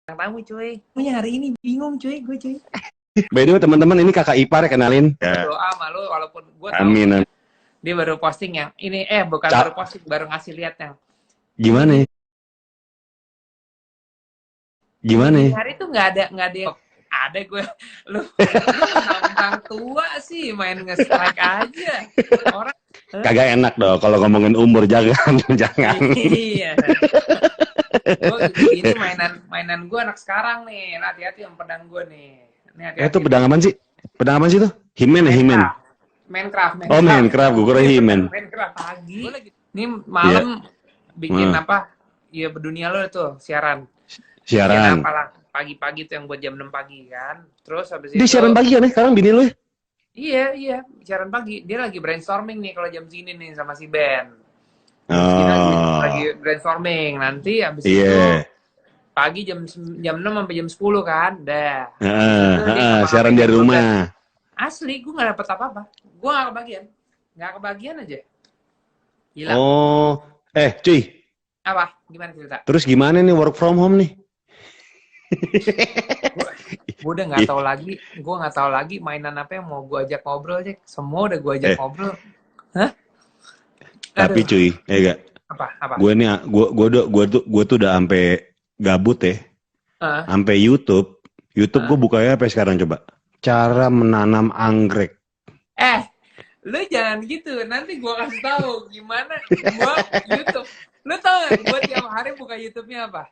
tamu cuy. Punya hari ini bingung cuy, gue cuy. By the way teman-teman, ini kakak ipar kenalin. Ya. Doa malu walaupun gue tahu Amin. dia baru posting yang ini bukan baru posting, baru ngasih lihat yang gimana ya? Gimana ya? hari itu nggak ada gue lu mentang tua sih main nge-strike aja orang. Kagak enak dong kalau ngomongin umur, jangan. Iya. Ini mainan gue anak sekarang nih. Nah, hati-hati yang pedang gue nih. Itu pedang apa sih? Pedang apa sih tuh? Himen ya, Himen. Minecraft. Oh, Minecraft, gue kira Himen. Minecraft pagi. Ini malam bikin apa? Iya, berdunia lo itu siaran. Siaran apalah pagi-pagi tuh yang buat jam 6 pagi kan. Terus habis itu. Dia siaran pagi kan nih, sekarang bini lu ya? Iya, siaran pagi. Dia lagi brainstorming nih kalau jam sini nih sama si Ben. Kita lagi brainstorming nanti habis itu pagi jam 6 sampai jam 10 kan. Dah. Siaran dari rumah. Asli, gue gak dapet apa-apa. Gue gak kebagian. Gak kebagian aja. Gila. Oh, cuy. Apa? Gimana cerita? Terus gimana nih work from home nih? Gue udah gak tahu lagi. Gue gak tahu lagi mainan apa yang mau gue ajak ngobrol aja. Semua udah gue ajak ngobrol. Hah? Tapi cuy, gak? Apa? Gue tuh udah sampai gabut ya. Sampai YouTube gue bukanya apa sekarang coba? Cara menanam anggrek. Lu jangan gitu. Nanti gue kasih tahu gimana gue YouTube. Lu tau gak? Gue tiap hari buka YouTube-nya apa?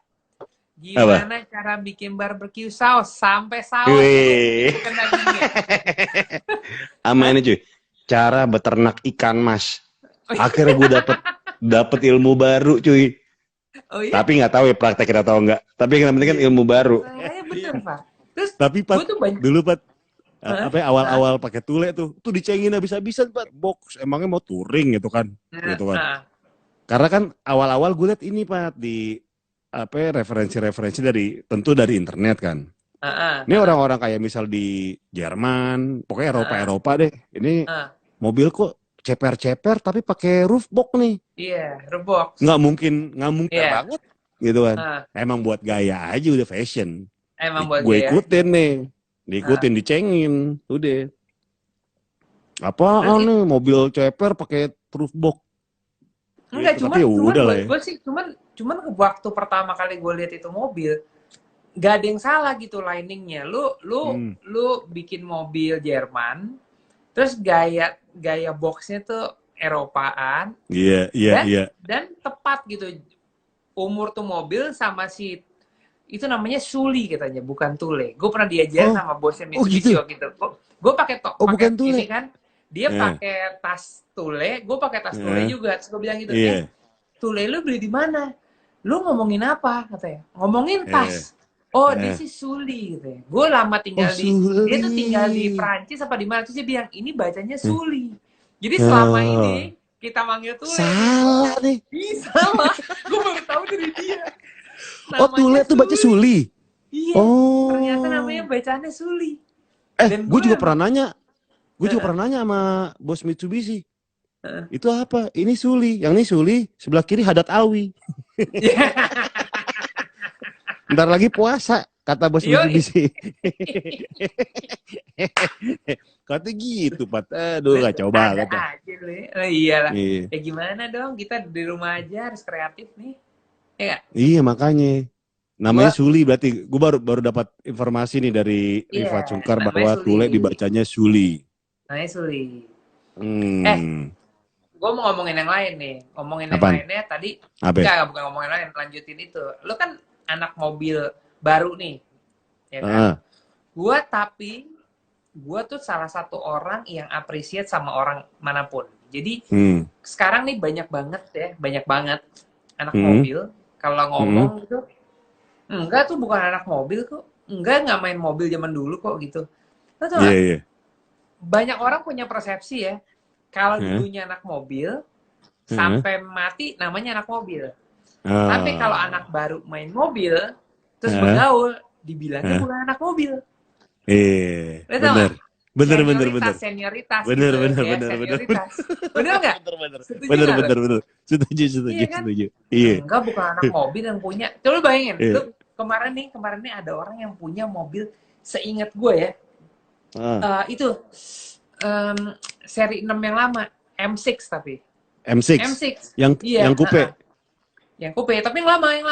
Gimana cara bikin barbecue saus sampai saus bukan dagingnya. Sama ini cuy, cara beternak ikan mas. Akhirnya gue dapet ilmu baru cuy. Oh, iya? Tapi nggak tahu ya prakteknya atau enggak. Tapi yang penting kan ilmu baru. Bener Pak. Terus tapi Pat, dulu Pat, apa awal-awal pakai tule tuh dicengin habis-habisan Pat. Box emangnya mau touring gitu kan. Karena kan awal-awal gue liat ini Pat di referensi-referensi tentu dari internet kan. Ini orang-orang kayak misal di Jerman, pokoknya Eropa deh. Ini mobil kok ceper-ceper tapi pakai roof box nih. Iya, roof box. Nggak mungkin banget gitu kan. Emang buat gaya aja, udah fashion. Emang buat gue ikutin nih. Diikutin, dicengin. Udah. Apaan nih mobil ceper pakai roof box? Enggak, gitu. Cuman waktu pertama kali gue lihat itu mobil, gak ada yang salah gitu liningnya. Lu bikin mobil Jerman, terus gaya boxnya tuh Eropaan. Iya. Dan tepat gitu. Umur tuh mobil sama si itu namanya Suli katanya, bukan Tule. Gue pernah diajarin sama bosnya Mitsubishi gitu. Gue pakai bukan Tule. Ini kan. Dia pakai tas Tule, gue pakai tas Tule juga. Terus gue bilang gitu, Tule lu beli di mana? Lu ngomongin apa? Katanya. Ngomongin tas. Oh, this is Suli gitu ya. Gue lama tinggal dia tuh tinggal di Perancis apa di mana, terus dia bilang ini bacanya Suli. Jadi selama ini kita manggil Tule. Salah nih. Salah. Gue baru tahu dari dia. Namanya Tule tuh baca Suli. Iya. Ternyata namanya bacaannya Suli. Dan gue juga pernah nanya. Gue juga pernah nanya sama bos Mitsubishi. Itu apa? Ini Suli. Yang ini Suli, sebelah kiri Hadat Alwi. Ntar lagi puasa, kata bos Mitsubishi. Kata gitu, Pat. Aduh, gak coba. Iyalah. Ya gimana dong, kita di rumah aja harus kreatif nih. Iya, makanya. Namanya Suli, berarti gue baru dapat informasi nih dari Rifat Sungkar bahwa Tule dibacanya Suli. Namanya Suli. Gue mau ngomongin yang lain nih. Ngomongin yang lainnya tadi. Enggak, bukan ngomongin lain. Lanjutin itu. Lu kan anak mobil baru nih. Ya kan? Gue tuh salah satu orang yang appreciate sama orang manapun. Jadi, sekarang nih banyak banget anak mobil. Kalau ngomong gitu, enggak tuh bukan anak mobil kok. Enggak main mobil zaman dulu kok gitu. Lo tau gak? Banyak orang punya persepsi ya, kalau dulunya anak mobil, sampai mati namanya anak mobil. Tapi kalau anak baru main mobil, terus bergaul, dibilangnya bukan anak mobil. Bener. Senioritas. Bener. Bener nggak? Bener. Setuju. Iya. Enggak, bukan anak mobil yang punya. Coba bayangin, lu kemarin nih ada orang yang punya mobil, seingat gue ya, itu seri 6 yang lama, M6 tapi. M6. Yang iya, yang coupe. Yang coupe, tapi yang lama yang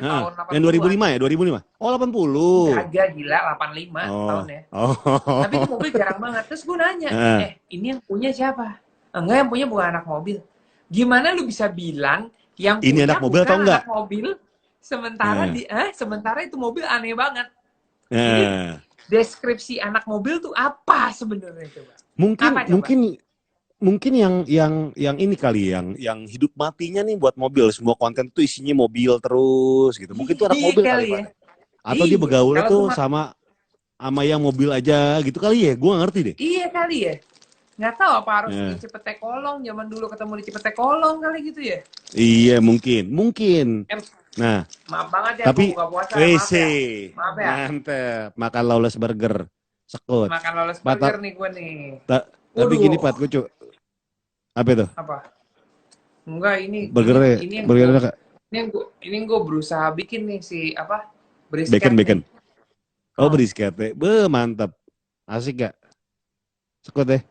tahun 80. Yang 2005 ya, 2005. Oh, 80. Kagak, gila, 85 tahunnya. Tapi itu mobil jarang banget. Terus gue nanya, ini yang punya siapa? Enggak, yang punya bukan anak mobil. Gimana lu bisa bilang yang ini punya anak mobil atau enggak? Anak mobil, sementara itu mobil aneh banget. Jadi, deskripsi anak mobil tuh apa sebenarnya coba? Mungkin yang ini kali, yang hidup matinya nih buat mobil, semua konten tuh isinya mobil terus gitu. Mungkin tuh anak mobil kali ya. Atau dia bergaulnya tuh sama yang mobil aja gitu kali ya. Gue ngerti deh. Iya kali ya. Nggak tahu apa harus di Cipete Kolong, zaman dulu ketemu di Cipete Kolong kali gitu ya. Iya, mungkin. Nah, maaf banget ya, tapi buka puasa. Maaf ya. Mantep. Makan lawless burger. Sekut. Makan lawless burger nih gue nih. Tapi gini Pat, gue apa itu? Apa? Enggak, ini ini gue berusaha bikin nih si apa? Brisket. Bacon. Oh, brisket. Mantap. Asik gak? Sekut deh.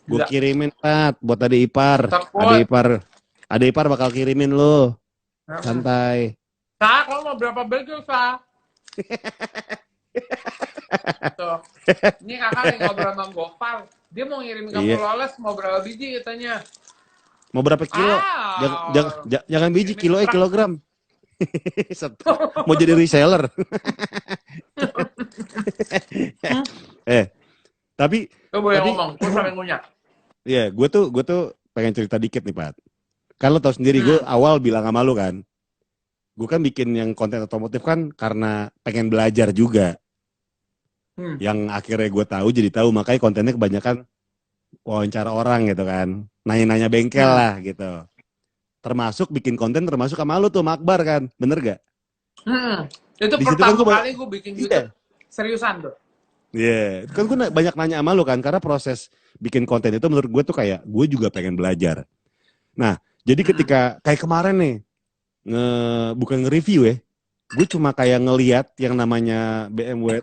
Gue kirimin Pat buat adik ipar. Adik ipar bakal kirimin lo. Santai. Kalau mau berapa baju, Tuh. Ini kakak lagi ngobrol sama Gopal. Dia mau ngirim kamu lolos, mau berapa biji katanya. Mau berapa kilo? Jangan biji, kilogram. Mau jadi reseller. Tapi ngomong, gue sampe ngunyah. Iya, gue tuh pengen cerita dikit nih, Pat. Kan lo tau sendiri, gue awal bilang sama lo kan, gue kan bikin yang konten otomotif kan karena pengen belajar juga. Yang akhirnya gue jadi tahu, makanya kontennya kebanyakan wawancara orang gitu kan, nanya-nanya bengkel lah gitu. Termasuk bikin konten termasuk sama lo tuh, Makbar kan, bener gak? Itu di pertama kali gue bikin YouTube, seriusan tuh. Iya, kan gue banyak nanya sama lo kan, karena proses bikin konten itu menurut gue tuh kayak, gue juga pengen belajar. Nah, jadi ketika, kayak kemarin nih, bukan nge-review ya, gue cuma kayak ngeliat yang namanya BMW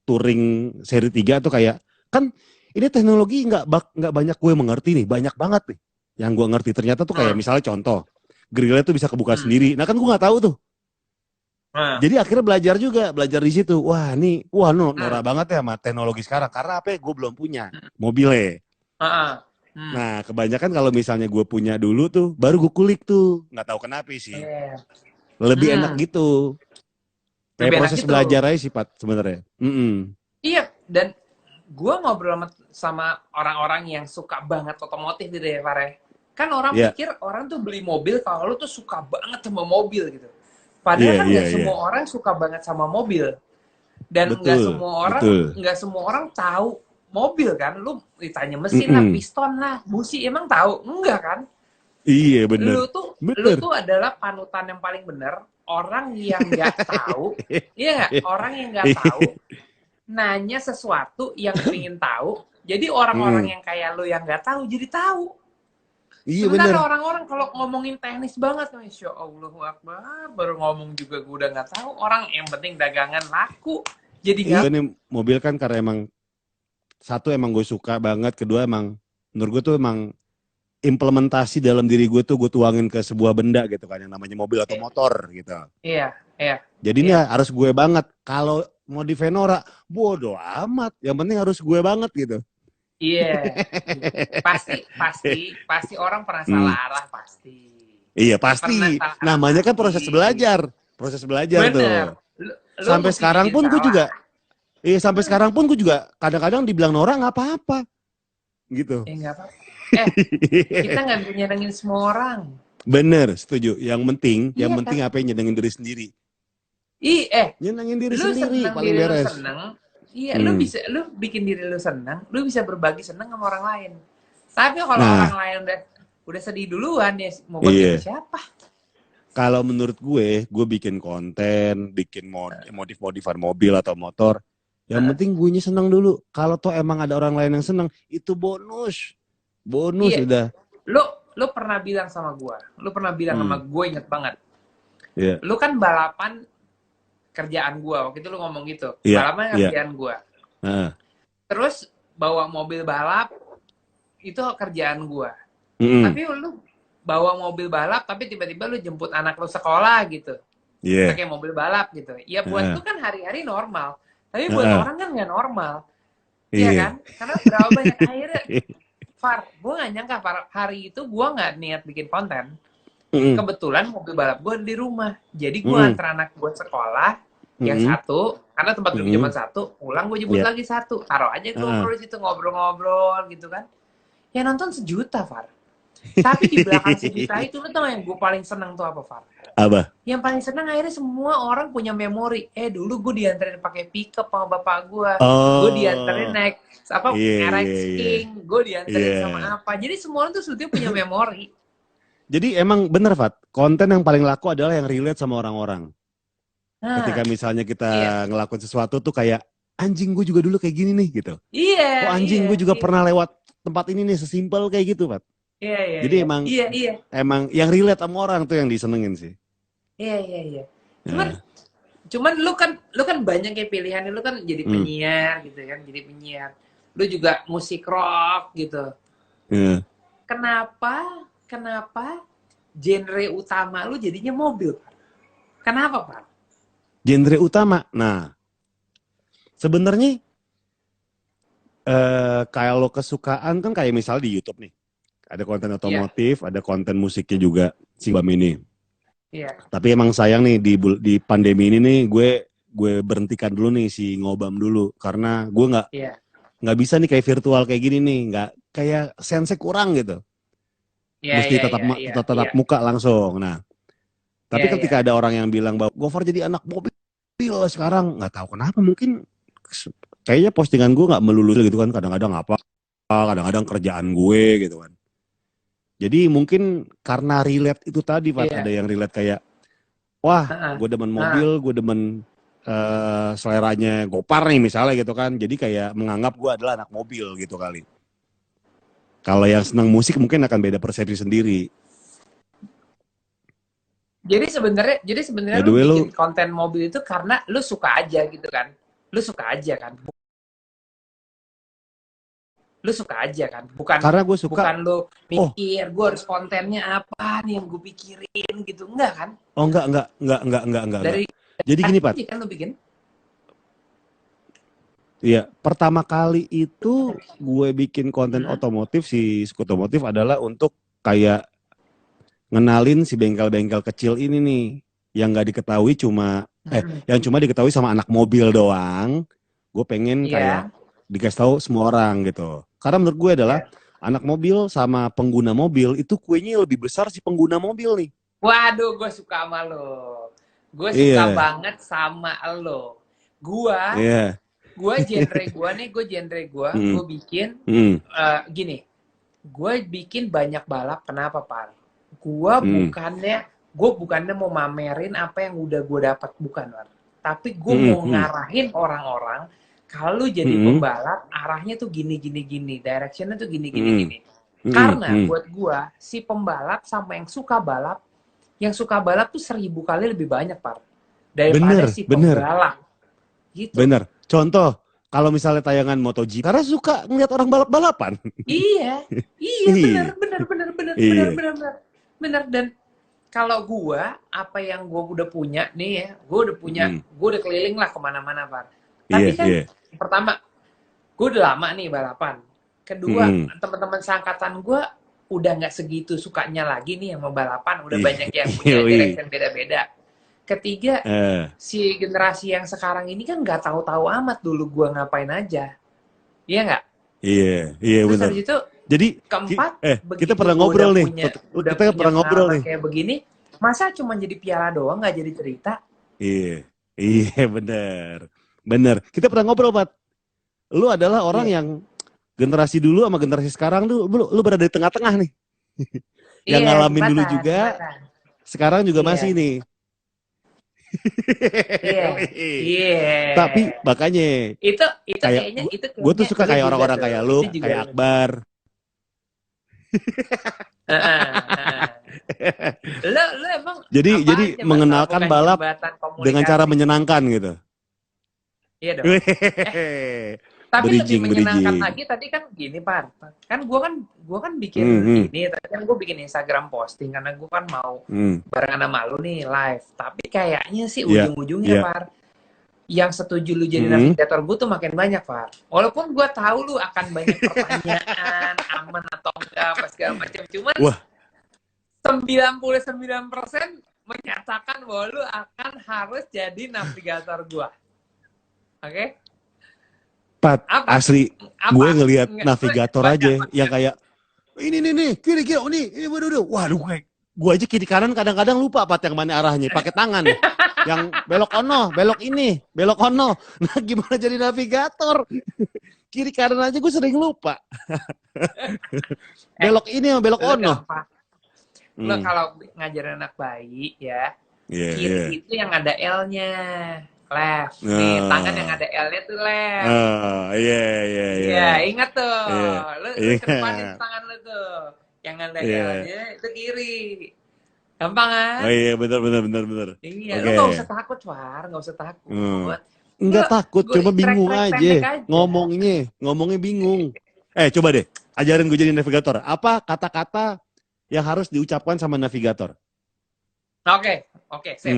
Touring seri 3 tuh kayak, kan ini teknologi nggak banyak gue mengerti nih, banyak banget nih yang gue ngerti. Ternyata tuh kayak misalnya contoh, grillnya tuh bisa kebuka sendiri, nah kan gue nggak tahu tuh. Jadi akhirnya belajar di situ. Wah, norak banget ya sama teknologi sekarang. Karena apa ya, gue belum punya mobilnya. Nah, kebanyakan kalau misalnya gue punya dulu tuh, baru gue kulik tuh. Nggak tahu kenapa sih. Lebih enak gitu. Kayak proses belajar aja sih, Pat, sebenarnya. Iya, dan gue ngobrol sama orang-orang yang suka banget otomotif gitu ya, Fareh. Kan orang pikir orang tuh beli mobil kalau lu tuh suka banget sama mobil gitu. Padahal kan nggak semua orang suka banget sama mobil, dan nggak semua orang tahu mobil kan. Lu ditanya mesin lah, piston lah, busi, emang tahu? Enggak kan? Iya benar. Lu tuh adalah panutan yang paling benar. Orang yang nggak tahu, iya nggak? Orang yang nggak tahu nanya sesuatu yang ingin tahu. Jadi orang-orang yang kayak lu yang nggak tahu jadi tahu. Iya, sebenarnya orang-orang kalau ngomongin teknis banget, Masya Allahu Akbar, baru ngomong juga gue udah nggak tahu. Orang yang penting dagangan laku. Jadi ini mobil kan karena emang satu emang gue suka banget, kedua emang menurut gue tuh emang implementasi dalam diri gue tuh gue tuangin ke sebuah benda gitu kan, yang namanya mobil atau motor gitu. Iya. Jadi ini harus gue banget. Kalau mau di Venora, bodo amat. Yang penting harus gue banget gitu. Iya, pasti orang pernah salah arah pasti. Iya pasti. Namanya kan proses belajar tuh. Sampai sekarang pun gue juga. Iya sampai sekarang pun gue juga kadang-kadang dibilang Nora nggak apa-apa, gitu. Nggak apa-apa. Kita nggak bisa nyenengin semua orang. Bener, setuju. Yang penting apa yang nyenengin diri sendiri. Nyenengin diri sendiri paling beres. Iya, lu bikin diri lu senang, lu bisa berbagi senang sama orang lain. Tapi kalau orang lain udah sedih duluan ya, mau bagi siapa? Kalau menurut gue bikin konten, bikin modif-modifan mobil atau motor, yang penting gue senang dulu. Kalau toh emang ada orang lain yang senang, itu bonus udah. Lu pernah bilang sama gue, sama gue inget banget. Iya. Lu kan balapan kerjaan gue. Waktu itu lu ngomong gitu. Iya. Balapan kerjaan gue. Terus bawa mobil balap itu kerjaan gue. Tapi lu bawa mobil balap tapi tiba-tiba lu jemput anak lu sekolah gitu. Pakai mobil balap gitu. Ya buat lu kan hari-hari normal. Tapi buat orang kan nggak normal. Iya kan? Karena berapa banyak akhirnya. Far, gue gak nyangka hari itu gue gak niat bikin konten. Kebetulan mobil balap gue di rumah. Jadi gue antar anak gue sekolah yang satu, karena tempat duduk cuma satu, pulang gue jemput lagi satu. Taruh aja ngobrol di situ, ngobrol-ngobrol gitu kan. Ya nonton 1 juta, Far. Tapi di belakang 1 juta itu, lo tau yang gue paling seneng tuh apa, Far? Apa? Yang paling seneng akhirnya semua orang punya memori. Dulu gue diantarin pakai pickup sama bapak gue. Gue diantarin naik RX King. Gue diantarin sama apa. Jadi semua orang tuh sebetulnya punya memori. Jadi emang bener, Fat, konten yang paling laku adalah yang relate sama orang-orang. Ketika misalnya kita ngelakuin sesuatu tuh kayak, anjing gue juga dulu kayak gini nih gitu. Iya. Anjing gue juga pernah lewat tempat ini nih, sesimpel kayak gitu, Fat. Iya. Jadi emang yang relate sama orang tuh yang disenengin sih. Iya. Cuman lu kan banyak kayak pilihan. Lu kan jadi penyiar gitu kan, jadi penyiar. Lu juga musik rock gitu. Kenapa genre utama lu jadinya mobil? Kenapa, Pak? Genre utama. Nah, sebenarnya kalau kesukaan kan kayak misalnya di YouTube nih. Ada konten otomotif, ada konten musiknya juga si Bam ini. Tapi emang sayang nih di pandemi ini nih gue berhentikan dulu nih si Ngobam dulu karena gue nggak bisa nih kayak virtual kayak gini nih, nggak kayak sense kurang gitu. Mesti tetap muka langsung. Nah, tapi ketika ada orang yang bilang bahwa Gofar jadi anak mobil sekarang, nggak tahu kenapa, mungkin kayaknya postingan gue nggak melulu gitu kan, kadang-kadang kadang-kadang kerjaan gue gitu kan. Jadi mungkin karena relate itu tadi, Pak, ada yang relate kayak, wah, gue demen mobil, gue demen seleranya Gopar nih misalnya gitu kan. Jadi kayak menganggap gue adalah anak mobil gitu kali. Kalau yang senang musik mungkin akan beda persepsi sendiri. Jadi sebenarnya lu bikin konten mobil itu karena lu suka aja gitu kan. Lu suka aja kan. Bukan karena gue suka. Bukan lu mikir gue harus kontennya apa nih yang gue pikirin gitu. Enggak kan? Oh, enggak. Jadi gini, Pat. Kan lu bikin? Iya, pertama kali itu gue bikin konten otomotif, si Skutomotif adalah untuk kayak ngenalin si bengkel-bengkel kecil ini nih, yang nggak diketahui yang cuma diketahui sama anak mobil doang. Gue pengen kayak dikasih tahu semua orang gitu. Karena menurut gue adalah anak mobil sama pengguna mobil itu kuenya lebih besar si pengguna mobil nih. Waduh, gue suka sama lo. Gue suka banget sama lo. Gue genre gue bikin gini. Gue bikin banyak balap. Kenapa, Pak? Gue bukannya mau mamerin apa yang udah gue dapat, bukan, Pak. Tapi gue mau ngarahin orang-orang kalau jadi pembalap arahnya tuh gini, directionnya tuh gini. Karena buat gue si pembalap sama yang suka balap tuh 1000 kali lebih banyak, Pak, daripada si pembalap. Gitu. Bener. Contoh, kalau misalnya tayangan MotoGP, karena suka ngeliat orang balap-balapan. Iya, bener. Dan kalau apa yang gua udah punya nih ya, gua udah keliling lah kemana-mana, Pak. Tapi pertama, gua udah lama nih balapan. Kedua, teman-teman seangkatan gua udah nggak segitu sukanya lagi nih sama balapan, udah banyak yang punya direction beda-beda. Ketiga, si generasi yang sekarang ini kan nggak tahu-tahu amat dulu gua ngapain aja, iya nggak? Iya benar. Jadi keempat, kita pernah ngobrol nih. Kita pernah ngobrol nih. Kayak begini, masa cuma jadi piala doang nggak jadi cerita? Iya benar. Kita pernah ngobrol, Pat. Lu adalah orang yang generasi dulu sama generasi sekarang tuh, lu berada di tengah-tengah nih. Yang ngalamin dulu juga, sekarang juga masih nih. Tapi makanya itu kayaknya gue tuh suka kayak orang-orang kayak lu, kayak Akbar. Lo emang jadi mengenalkan balap dengan cara menyenangkan gitu. Iya dong. Tapi lebih menyenangkan lagi tadi kan gini, Par. Kan gua kan bikin ini, tadi kan gua bikin Instagram posting karena gua kan mau barengan sama lu nih live. Tapi kayaknya sih ujung-ujungnya, Par, yang setuju lu jadi navigator gua tuh makin banyak, Par. Walaupun gua tahu lu akan banyak pertanyaan, aman atau enggak, apa segala macam. Cuman 99% menyatakan bahwa lu akan harus jadi navigator gua. Oke? Pat, asli gue ngelihat navigator aja yang kayak ini nih kiri ini waduh gue aja kiri kanan kadang-kadang lupa Pat yang mana arahnya pakai tangan yang belok ono belok ini belok ono. Nah gimana jadi navigator kiri kanan aja gue sering lupa. Belok ini sama belok ono. Lo kalau ngajarin anak bayi ya kiri itu yang ada L-nya left, nih tangan yang ada L-nya tuh left. Iya, ingat tuh. Lu kedepanin tangan lu tuh. Yang ada L-nya itu kiri. Gampang kan? Oh iya, benar. Iya, lu gak usah takut, War. Gak usah takut. Enggak takut, cuma bingung aja. Ngomongnya bingung. Coba deh, ajarin gue jadi navigator. Apa kata-kata yang harus diucapkan sama navigator? Oke, sip.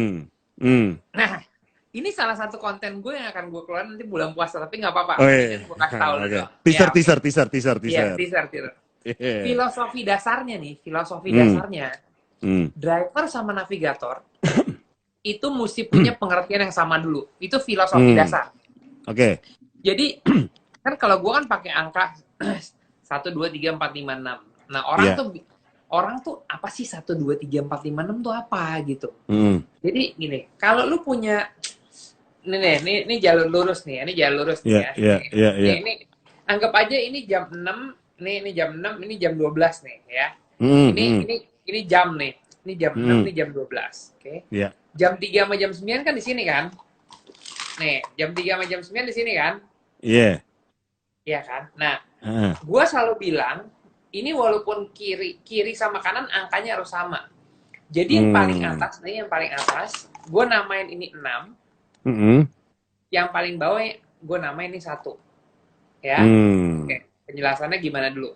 Nah, ini salah satu konten gue yang akan gue keluarin nanti bulan puasa, tapi nggak apa-apa. Gue kasih tahu dulu. Teaser. Iya, teaser. Filosofi dasarnya nih, dasarnya, driver sama navigator itu mesti punya pengertian yang sama dulu. Itu filosofi dasar. Oke. Jadi kan kalau gue kan pakai angka 1, 2, 3, 4, 5, 6. Nah orang tuh apa sih 1, 2, 3, 4, 5, 6 tuh apa gitu. Jadi gini, kalau lu punya ini jalur lurus nih, ya. Ini anggap aja ini jam 6, ini jam 6, ini jam 12 nih ya. Ini jam nih. Ini jam 6, ini jam 12. Oke. Jam 3 sama jam 9 kan di sini kan? Nih, jam 3 sama jam 9 di sini kan? Iya. Iya kan? Nah, gua selalu bilang ini walaupun kiri sama kanan angkanya harus sama. Jadi yang paling atas, gue namain ini 6. Yang paling bawah gue namain ini 1. Ya. Oke, penjelasannya gimana dulu?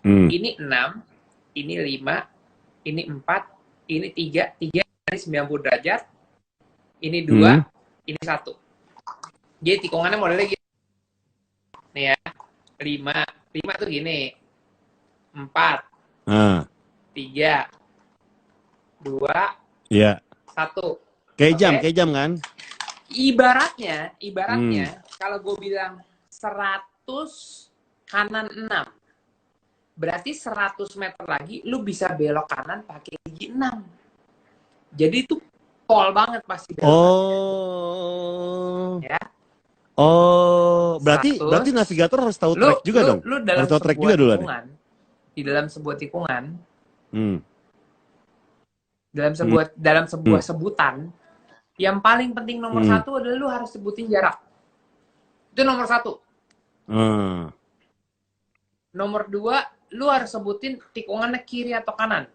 Ini 6, ini 5, ini 4, ini 3, ini 90 derajat, ini 2, ini 1. Jadi tikungannya modelnya gini. Nih ya, 5 tuh gini. 4, 3, 2, 1. Kayak jam kan? Ibaratnya kalau gue bilang 100 kanan 6, berarti 100 meter lagi lu bisa belok kanan pakai gigi 6. Jadi itu pol banget pasti belokannya. Ya. Berarti navigator harus tahu track juga dong. Lu dalam harus tahu track juga dulu nih. Di dalam sebuah tikungan, dalam sebuah sebutan, yang paling penting nomor 1 adalah lu harus sebutin jarak. Itu nomor 1. Nomor 2, lu harus sebutin tikungannya kiri atau kanan.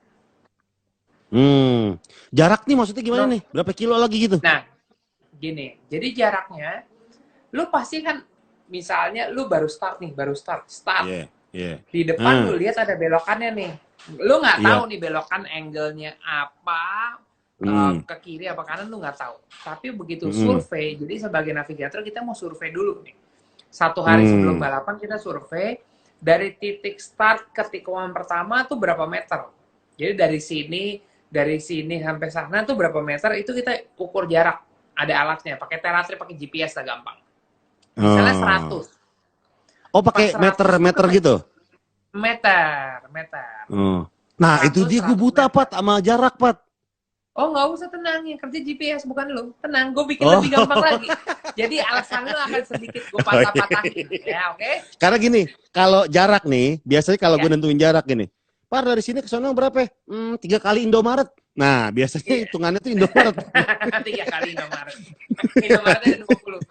Jarak nih maksudnya gimana nih? Berapa kilo lagi gitu? Nah, gini. Jadi jaraknya, lu pasti kan, misalnya lu baru start. Di depan lu lihat ada belokannya nih. Lu nggak tahu nih belokan angle-nya apa, ke kiri apa kanan lu nggak tahu. Tapi begitu survei, jadi sebagai navigator kita mau survei dulu nih. 1 hari sebelum balapan kita survei dari titik start ke tikungan pertama tuh berapa meter. Jadi dari sini sampai sana tuh berapa meter, itu kita ukur jarak. Ada alatnya, pakai teratri, pakai GPS lah gampang. Misalnya 100. Oh, pakai meter gitu? Meter. Nah, itu dia gue buta, Pat, sama jarak, Pat. Oh, nggak usah, tenang. Yang kerja GPS bukan lo. Tenang, gue bikin lebih gampang lagi. Jadi alasan lo akan sedikit gue patah-patahin. Ya, oke? Karena gini, kalau jarak nih, biasanya kalau gue nentuin jarak gini, Par, dari sini ke sana berapa? 3 kali Indomaret. Nah, biasanya hitungannya tuh Indomaret. 3 kali Indomaret. Indomaretnya 20.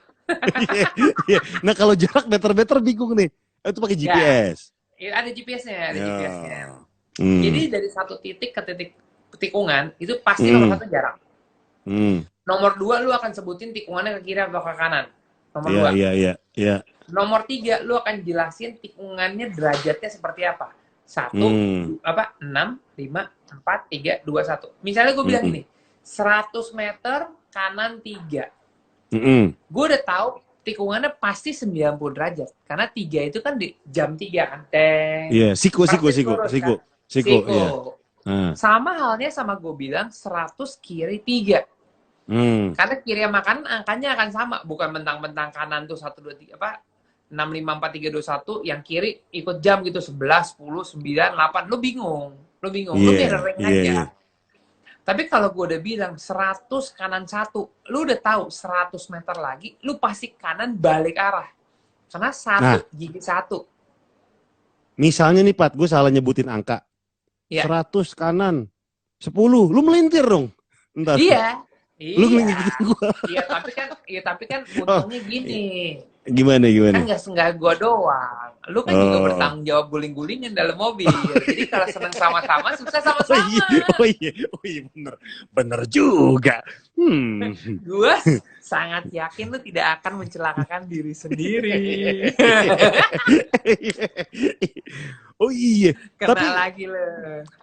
Nah kalau jarak meter-meter bingung nih. Itu pakai GPS. Ya, ada GPS-nya, Jadi dari satu titik ke titik tikungan, itu pasti nomor 1 jarang. Nomor 2 lu akan sebutin tikungannya ke kiri atau ke kanan. Nomor 2. Iya. Nomor 3 lu akan jelasin tikungannya derajatnya seperti apa. 6, 5, 4, 3, 2, 1. Misalnya gue bilang gini, 100 meter kanan 3. Gue udah tahu tikungannya pasti 90 derajat. Karena 3 itu kan di jam 3 kan. Iya, siku. Iya. Sama halnya sama gue bilang 100 kiri 3. Karena kiri sama kanan angkanya akan sama. Bukan bentang-bentang kanan tuh 1, 2, 3, 6, 5, 4, 3, 2, 1. Yang kiri ikut jam gitu. 11, 10, 9, 8. Lu bingung. Lu mirroring aja. Tapi kalau gue udah bilang 100 kanan 1, lu udah tahu 100 meter lagi, lu pasti kanan balik arah. Karena 1 gigi 1. Misalnya nih Pat, gue salah nyebutin angka. 100 kanan 10, lu melintir dong. Entar. Iya. Lu ngelintir gue. Tapi kan untungnya gini. Gimana? Kan nggak gue doang. Lu kan juga bertanggung jawab guling-gulingin dalam mobil. Jadi kalau seneng sama-sama, sukses sama-sama. Oh iya, bener juga. Gue sangat yakin lu tidak akan mencelakakan diri sendiri. Oh iya. Lagi lo.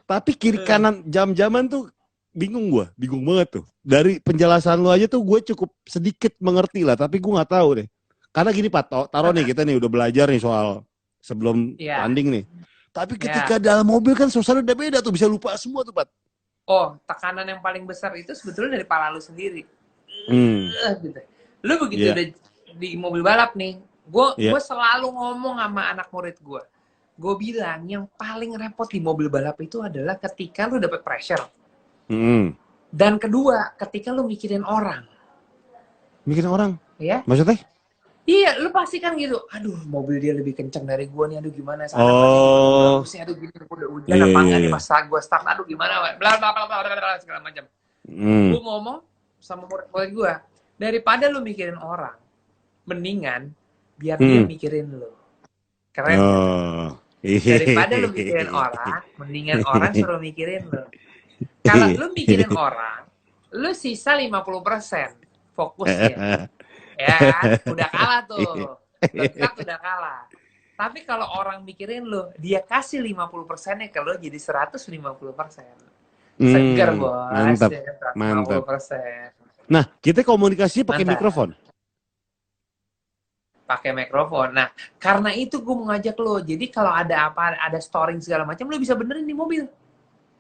Tapi kiri kanan jam-jaman tuh bingung banget tuh. Dari penjelasan lu aja tuh gue cukup sedikit mengerti lah, tapi gue nggak tahu deh. Karena gini Pak, taruh nih kita nih udah belajar nih soal sebelum landing nih. Tapi ketika dalam mobil kan suasana udah beda tuh, bisa lupa semua tuh Pak. Oh, tekanan yang paling besar itu sebetulnya dari kepala lu sendiri. Gitu. Lu begitu udah di mobil balap nih, gue selalu ngomong sama anak murid gue. Gue bilang yang paling repot di mobil balap itu adalah ketika lu dapet pressure. Dan kedua, ketika lu mikirin orang. Mikirin orang? Ya. Maksudnya? Iya, lu pasti kan gitu. Aduh, mobil dia lebih kenceng dari gue nih. Aduh, gimana? Aduh, gini, udah hujan apa enggak nih pas gue start. Aduh, gimana? Bla bla bla bla segala macam. Gue ngomong sama murid gue, daripada lu mikirin orang, mendingan biar dia mikirin lu. Keren. Daripada lu mikirin orang, mendingan orang suruh mikirin lu. Kalau lu mikirin orang, lu sisa 50% fokusnya. Ya, udah kalah tuh. Tetap udah kalah. Tapi kalau orang mikirin lu, dia kasih 50%-nya ke lu jadi 150%. Segar, Bos. Mantap. Ya, 150%. Mantap. Nah, kita komunikasi pakai mikrofon. Pakai mikrofon. Nah, karena itu gue mau ngajak lo. Jadi kalau ada ada storing segala macam, lo bisa benerin di mobil.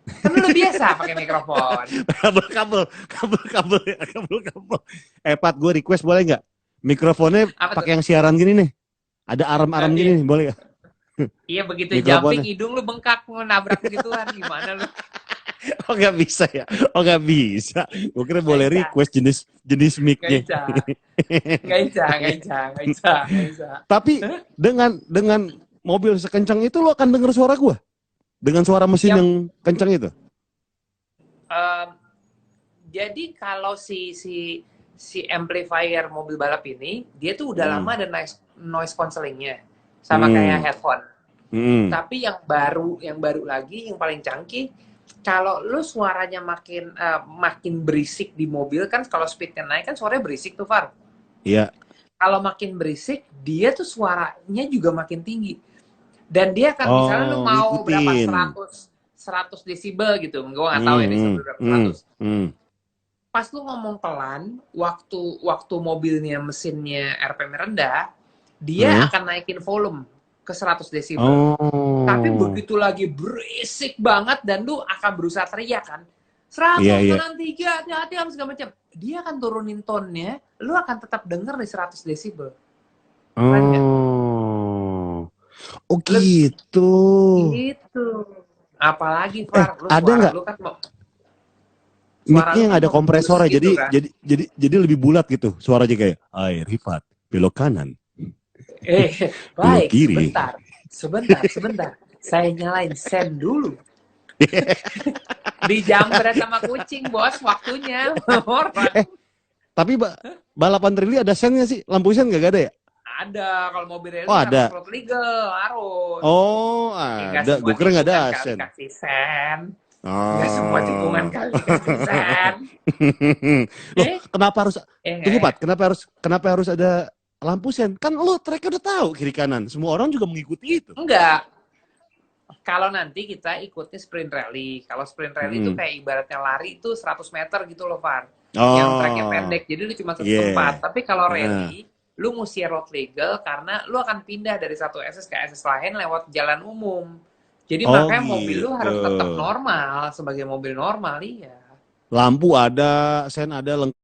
Kan lo biasa pakai mikrofon. kabel. Pat, gue request boleh nggak? Mikrofonnya pakai yang siaran gini nih. Ada arm-arm gini nih, boleh nggak? Iya, begitu jumping hidung lu bengkak, nabrak begituan, gimana lu? Oh nggak bisa ya? Oh nggak bisa. Gue kira boleh request jenis mic-nya. Nggak bisa. Tapi dengan mobil sekencang itu lo akan dengar suara gue? Dengan suara mesin yang kencang itu? Jadi kalau si amplifier mobil balap ini, dia tuh udah lama ada noise cancelling-nya. Sama kayak headphone. Tapi yang baru lagi, yang paling canggih, kalau lu suaranya makin berisik di mobil kan, kalau speednya naik kan suaranya berisik tuh, Far. Iya. Kalau makin berisik, dia tuh suaranya juga makin tinggi. Dan dia akan misalnya lu mau berapa 100 desibel gitu, gue nggak tahu ya desibel berapa 100. Pas lu ngomong pelan, waktu mobilnya mesinnya RPM rendah, dia akan naikin volume ke 100 desibel. Tapi begitu lagi berisik banget dan lu akan berusaha teriak kan. 100 kanan 3, hati-hati harus segala macam. Dia akan turunin tone-nya, lu akan tetap denger di 100 desibel. Oh gitu. Gitu. Apalagi Far, ada nggak? Lu kan mic-nya yang ada kompresornya, gitu, jadi lebih bulat gitu suaranya kayak air Rifat belok kanan. Baik, kiri. Sebentar. Saya nyalain sen dulu. Dijambret sama kucing, Bos, waktunya. Tapi balapan rally ada sennya sih? Lampu sen nggak ada ya? Ada, kalau mobil rally ada. Harus legal, harus. Ada. Gue kira nggak ada sen. Kasih sen. Nggak semua tikungan kali kan. Loh, kenapa harus tunggu Pat, kenapa harus ada lampu sen? Kan lo treknya udah tahu kiri kanan. Semua orang juga mengikuti itu. Enggak. Kalau nanti kita ikutnya sprint rally. Kalau sprint rally itu kayak ibaratnya lari itu 100 meter gitu loh, Far. Yang treknya pendek. Jadi lu cuma satu tempat. Tapi kalau rally, lu mesti road legal karena lu akan pindah dari satu SS ke SS lain lewat jalan umum. Jadi makanya mobil lu harus tetap normal sebagai mobil normal, iya. Lampu ada, sen ada, lengkap.